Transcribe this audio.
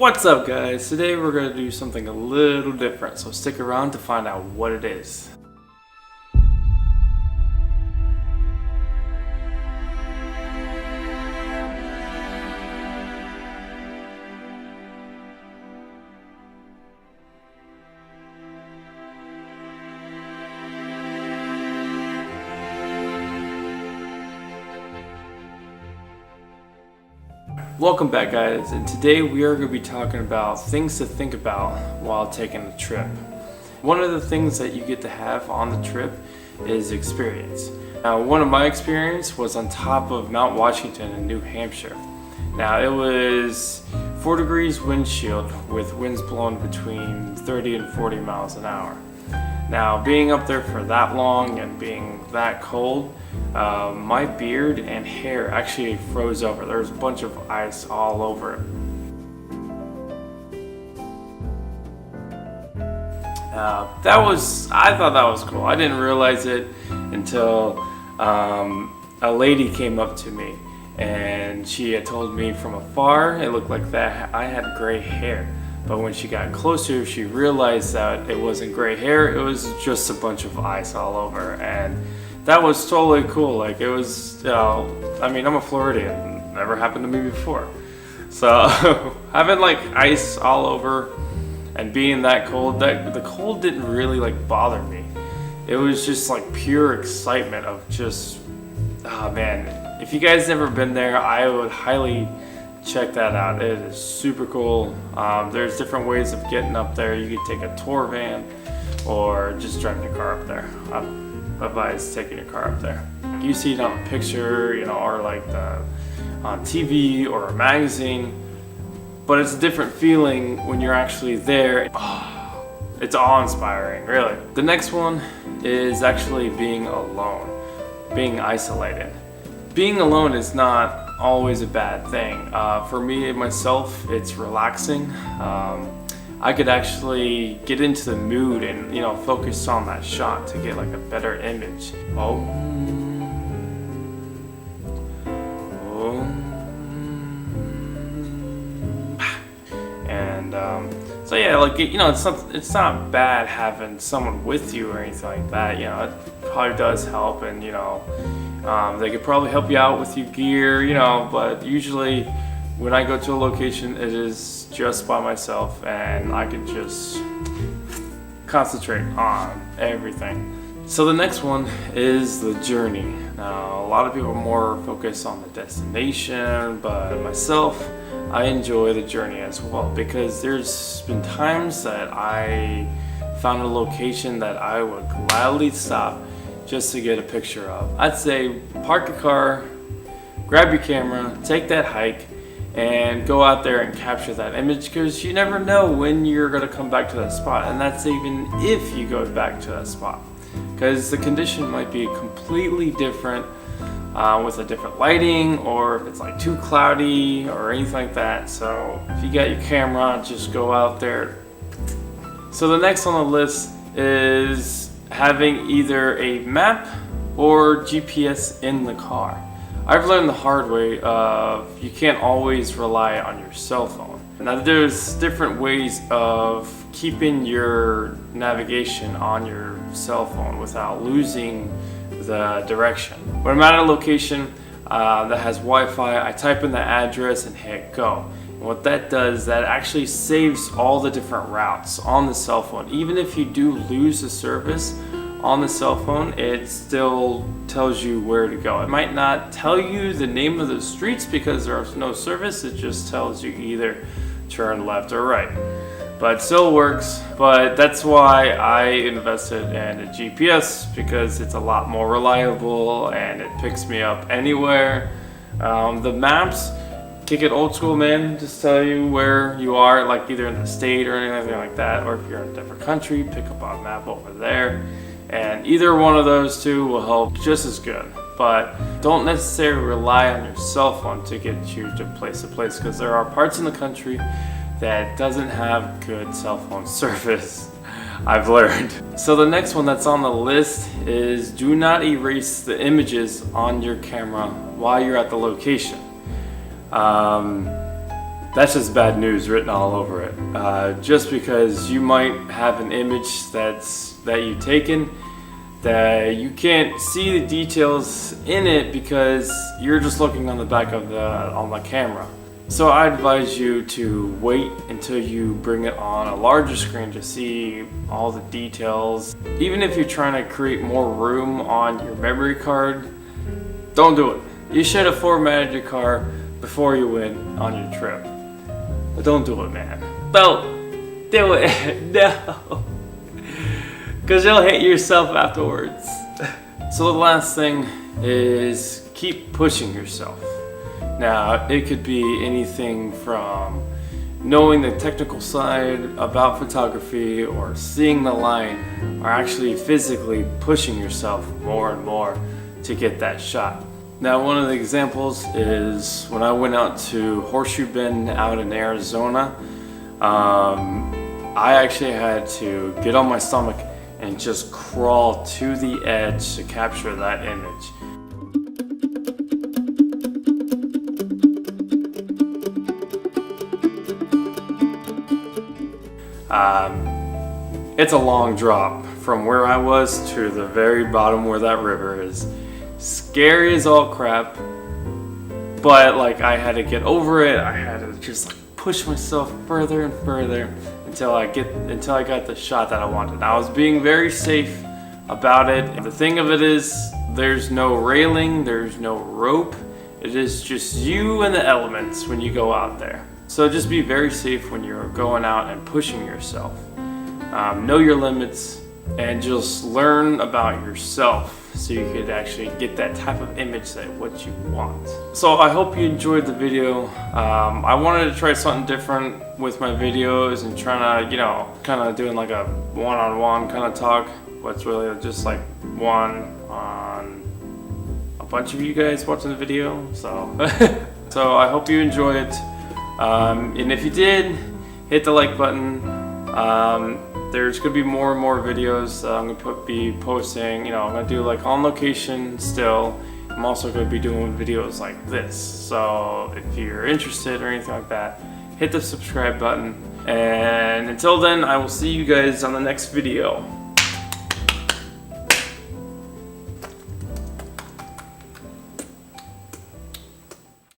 What's up, guys? Today we're going to do something a little different, so stick around to find out what it is. Welcome back, guys, and today we are going to be talking about things to think about while taking a trip. One of the things that you get to have on the trip is experience. Now, one of my experience was on top of Mount Washington in New Hampshire. Now, it was 4 degrees windshield with winds blowing between 30 and 40 miles an hour. Now, being up there for that long and being that cold, my beard and hair actually froze over. There was a bunch of ice all over it. I thought that was cool. I didn't realize it until a lady came up to me and she had told me from afar it looked like that I had gray hair. But when she got closer, she realized that it wasn't gray hair, it was just a bunch of ice all over. And that was totally cool. Like, it was, I mean, I'm a Floridian, never happened to me before. So having like ice all over and being that cold, the cold didn't really like bother me. It was just like pure excitement of just, oh man. If you guys never been there, I would highly check that out. It is super cool. There's different ways of getting up there. You could take a tour van or just drive your car up there. I advise taking your car up there. You see it on a picture, or like on TV or a magazine, but it's a different feeling when you're actually there. It's awe-inspiring, really. The next one is actually being alone, being isolated. Being alone is not always a bad thing. For me, myself, it's relaxing. I could actually get into the mood and focus on that shot to get like a better image. And so yeah, like it's not bad having someone with you or anything like that. It probably does help, and they could probably help you out with your gear, but usually when I go to a location, it is just by myself and I can just concentrate on everything. So the next one is the journey. Now, a lot of people are more focused on the destination, but myself, I enjoy the journey as well, because there's been times that I found a location that I would gladly stop just to get a picture of. I'd say park your car, grab your camera, take that hike, and go out there and capture that image, because you never know when you're going to come back to that spot, and that's even if you go back to that spot, because the condition might be completely different with a different lighting, or if it's like too cloudy or anything like that. So if you got your camera, just go out there. So the next on the list is having either a map or GPS in the car. I've learned the hard way of you can't always rely on your cell phone. Now, there's different ways of keeping your navigation on your cell phone without losing the direction. When I'm at a location that has Wi-Fi, I type in the address and hit go. And what that does, that actually saves all the different routes on the cell phone. Even if you do lose the service on the cell phone, it still tells you where to go. It might not tell you the name of the streets because there's no service. It just tells you either turn left or right. But it still works. But that's why I invested in a GPS, because it's a lot more reliable and it picks me up anywhere. The maps, kick it old school, man. Just tell you where you are, like either in the state or anything like that, or if you're in a different country, pick up a map over there. And either one of those two will help just as good. But don't necessarily rely on your cell phone to get you to place, because there are parts in the country that doesn't have good cell phone service, I've learned. So the next one that's on the list is do not erase the images on your camera while you're at the location. that's just bad news written all over it. Just because you might have an image that you've taken that you can't see the details in it because you're just looking on the back of the camera. So I advise you to wait until you bring it on a larger screen to see all the details. Even if you're trying to create more room on your memory card, don't do it. You should have formatted your car before you went on your trip. But don't do it, man. Don't do it. No. Because you'll hate yourself afterwards. So the last thing is keep pushing yourself. Now, it could be anything from knowing the technical side about photography or seeing the line, or actually physically pushing yourself more and more to get that shot. Now, one of the examples is when I went out to Horseshoe Bend out in Arizona. I actually had to get on my stomach and just crawl to the edge to capture that image. It's a long drop from where I was to the very bottom where that river is. Scary as all crap, but like I had to get over it. I had to just like push myself further and further until I got the shot that I wanted. I was being very safe about it. The thing of it is, there's no railing, there's no rope. It is just you and the elements when you go out there. So just be very safe when you're going out and pushing yourself. Know your limits and just learn about yourself so you could actually get that type of image that what you want. So I hope you enjoyed the video. I wanted to try something different with my videos and trying to, kind of doing like a one-on-one kind of talk. But it's really just like one on a bunch of you guys watching the video. So, so I hope you enjoy it. And if you did, hit the like button. There's gonna be more and more videos I'm gonna be posting. I'm gonna do like on location still. I'm also gonna be doing videos like this. So if you're interested or anything like that, hit the subscribe button. And until then, I will see you guys on the next video.